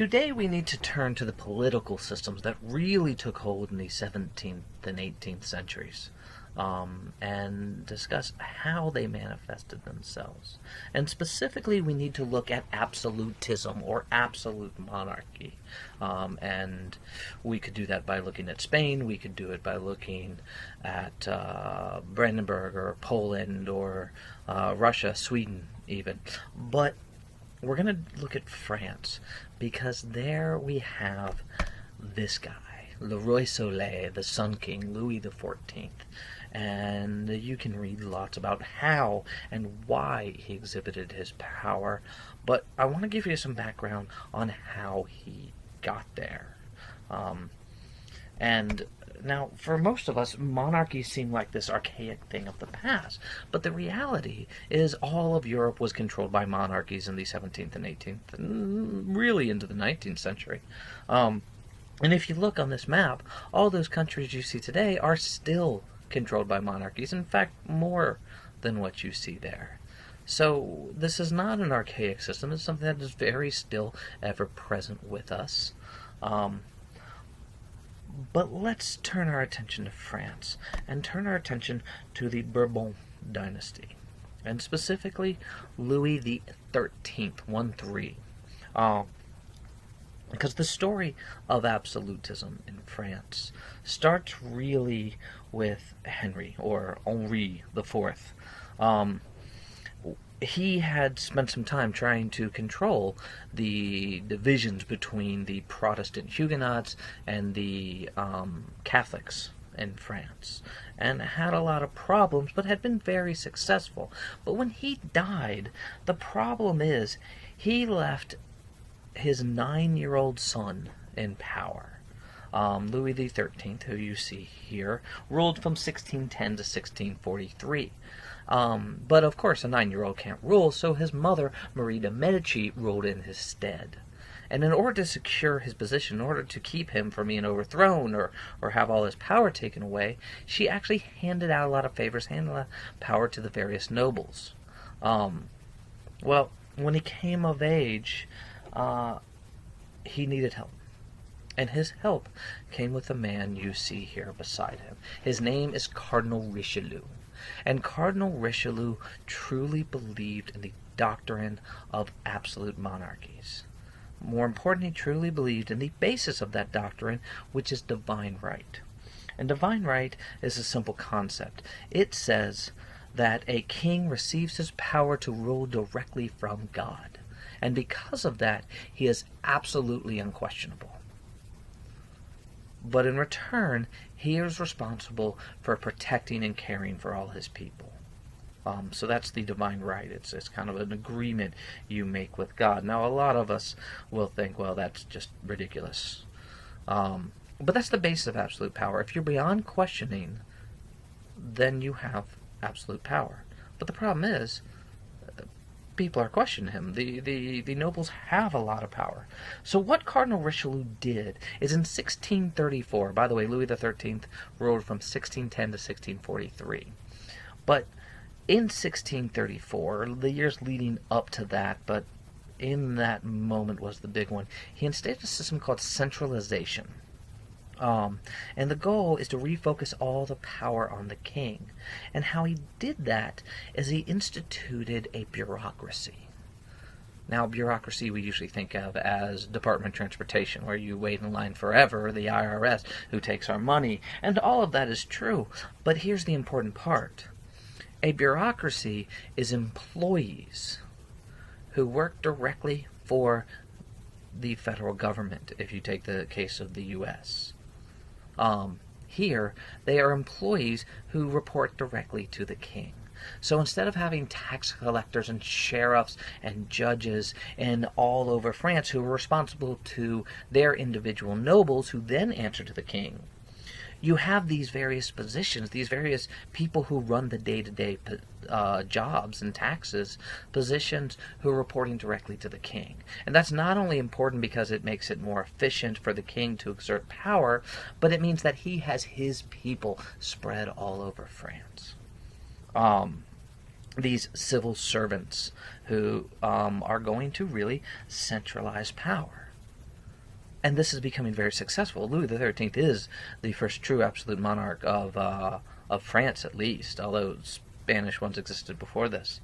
Today we need to turn to the political systems that really took hold in the 17th and 18th centuries, and discuss how they manifested themselves. And specifically, we need to look at absolutism or absolute monarchy. And we could do that by looking at Spain, we could do it by looking at Brandenburg or Poland or Russia, Sweden even. But we're going to look at France, because there we have this guy, Le Roi Soleil, the Sun King, Louis XIV. And you can read lots about how and why he exhibited his power, but I want to give you some background on how he got there. And now, for most of us, monarchies seem like this archaic thing of the past, but the reality is all of Europe was controlled by monarchies in the 17th and 18th, and really into the 19th century. And if you look on this map, all those countries you see today are still controlled by monarchies, in fact, more than what you see there. So this is not an archaic system, it's something that is very still ever present with us. But let's turn our attention to France, and turn our attention to the Bourbon dynasty, and specifically Louis XIII, 1-3. Because the story of absolutism in France starts really with Henry, or Henri IV. He had spent some time trying to control the divisions between the Protestant Huguenots and the Catholics in France, and had a lot of problems, but had been very successful. But when he died, the problem is he left his 9-year-old son in power. Louis XIII, who you see here, ruled from 1610 to 1643. But of course a 9-year-old can't rule, so his mother, Marie de Medici, ruled in his stead. And in order to secure his position, in order to keep him from being overthrown or have all his power taken away, she actually handed out a lot of favors, handed out power to the various nobles. Well, when he came of age, he needed help. And his help came with the man you see here beside him. His name is Cardinal Richelieu. And Cardinal Richelieu truly believed in the doctrine of absolute monarchies. More important, he truly believed in the basis of that doctrine, which is divine right. And divine right is a simple concept. It says that a king receives his power to rule directly from God. And because of that, he is absolutely unquestionable. But in return, he is responsible for protecting and caring for all his people. So that's the divine right. It's kind of an agreement you make with God. Now, a lot of us will think, well, that's just ridiculous. But that's the basis of absolute power. If you're beyond questioning, then you have absolute power. But the problem is, people are questioning him. The nobles have a lot of power. So what Cardinal Richelieu did is in 1634, by the way, Louis XIII ruled from 1610 to 1643. But in 1634, the years leading up to that, but in that moment was the big one, he instated a system called centralization. And the goal is to refocus all the power on the king. And how he did that is he instituted a bureaucracy. Now, bureaucracy we usually think of as Department of Transportation, where you wait in line forever, the IRS, who takes our money, and all of that is true. But here's the important part. A bureaucracy is employees who work directly for the federal government, if you take the case of the U.S. Here, they are employees who report directly to the king. So instead of having tax collectors and sheriffs and judges and all over France who are responsible to their individual nobles who then answer to the king, you have these various positions, these various people who run the day-to-day jobs and taxes, positions who are reporting directly to the king. And that's not only important because it makes it more efficient for the king to exert power, but it means that he has his people spread all over France. These civil servants who are going to really centralize power. And this is becoming very successful. Louis XIII is the first true absolute monarch of France, at least, although Spanish ones existed before this.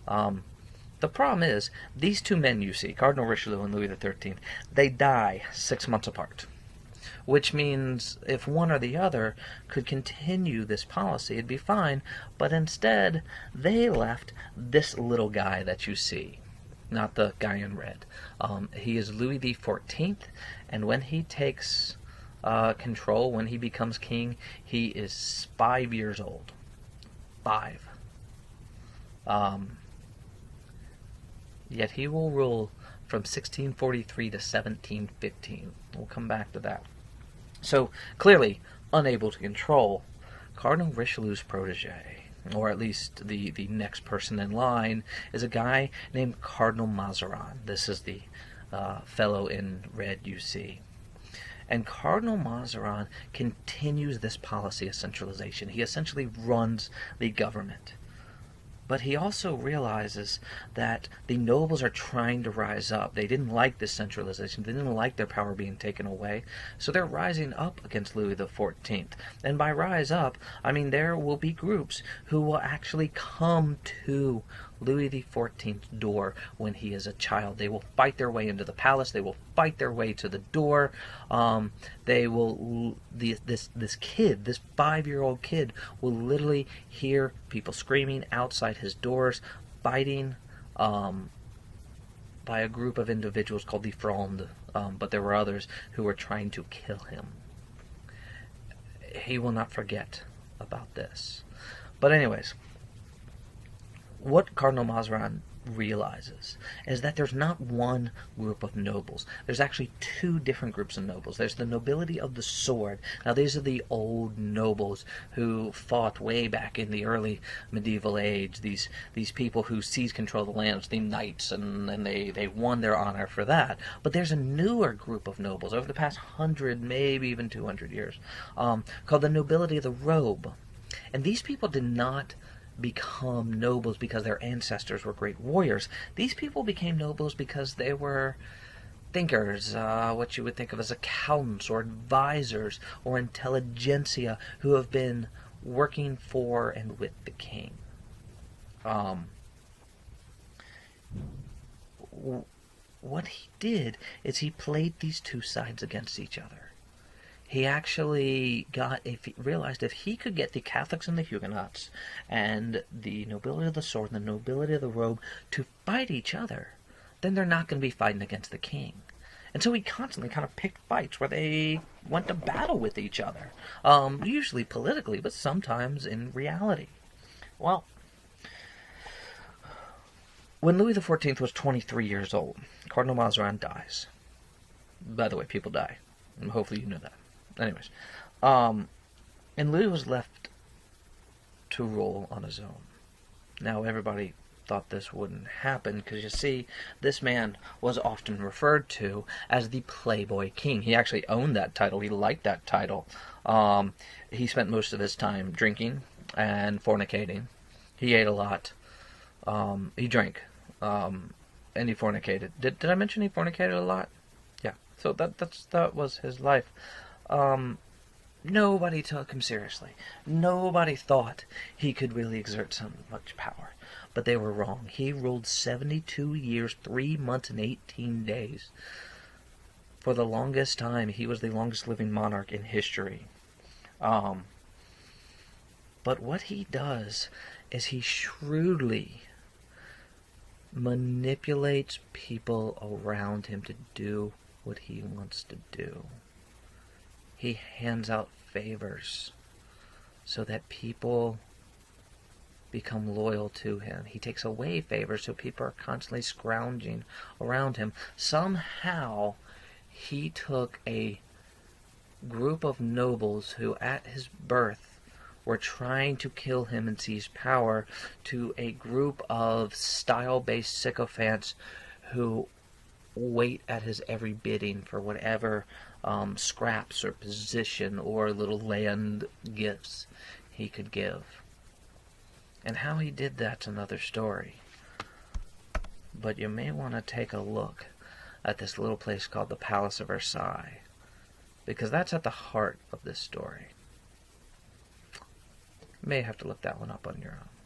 The problem is, these two men you see, Cardinal Richelieu and Louis XIII, they die 6 months apart. Which means if one or the other could continue this policy, it'd be fine. But instead, they left this little guy that you see. Not the guy in red. He is Louis XIV, and when he takes control, when he becomes king, he is 5 years old. 5. Yet he will rule from 1643 to 1715. We'll come back to that. So, clearly, unable to control, Cardinal Richelieu's protege, or at least the next person in line, is a guy named Cardinal Mazarin. This is the fellow in red you see. And Cardinal Mazarin continues this policy of centralization. He essentially runs the government. But he also realizes that the nobles are trying to rise up. They didn't like this centralization. They didn't like their power being taken away. So they're rising up against Louis XIV. And by rise up, I mean there will be groups who will actually come to Louis XIV's door when he is a child. They will fight their way into the palace. They will fight their way to the door. They will. This kid, this 5-year-old kid, will literally hear people screaming outside his doors, fighting by a group of individuals called the Fronde. But there were others who were trying to kill him. He will not forget about this. But anyways, what Cardinal Mazarin realizes is that there's not one group of nobles. There's actually 2 different groups of nobles. There's the nobility of the sword. Now, these are the old nobles who fought way back in the early medieval age. These people who seized control of the lands, the knights, and they won their honor for that. But there's a newer group of nobles over the past 100, maybe even 200 years, called the nobility of the robe. And these people did not become nobles because their ancestors were great warriors. These people became nobles because they were thinkers, what you would think of as accountants or advisors or intelligentsia who have been working for and with the king. What he did is he played these 2 sides against each other. He actually realized if he could get the Catholics and the Huguenots and the nobility of the sword and the nobility of the robe to fight each other, then they're not going to be fighting against the king. And so he constantly kind of picked fights where they went to battle with each other, usually politically, but sometimes in reality. Well, when Louis XIV was 23 years old, Cardinal Mazarin dies. By the way, people die. And hopefully you know that. Anyways, and Louis was left to rule on his own. Now, everybody thought this wouldn't happen because, you see, this man was often referred to as the Playboy King. He actually owned that title. He liked that title. He spent most of his time drinking and fornicating. He ate a lot. He drank. And he fornicated. Did I mention he fornicated a lot? Yeah. So that was his life. Nobody took him seriously. Nobody thought he could really exert so much power. But they were wrong. He ruled 72 years, 3 months, and 18 days. For the longest time, he was the longest living monarch in history. But what he does is he shrewdly manipulates people around him to do what he wants to do. He hands out favors so that people become loyal to him. He takes away favors so people are constantly scrounging around him. Somehow, he took a group of nobles who, at his birth, were trying to kill him and seize power to a group of style-based sycophants who wait at his every bidding for whatever scraps or position or little land gifts he could give. And how he did that's another story. But you may want to take a look at this little place called the Palace of Versailles, because that's at the heart of this story. You may have to look that one up on your own.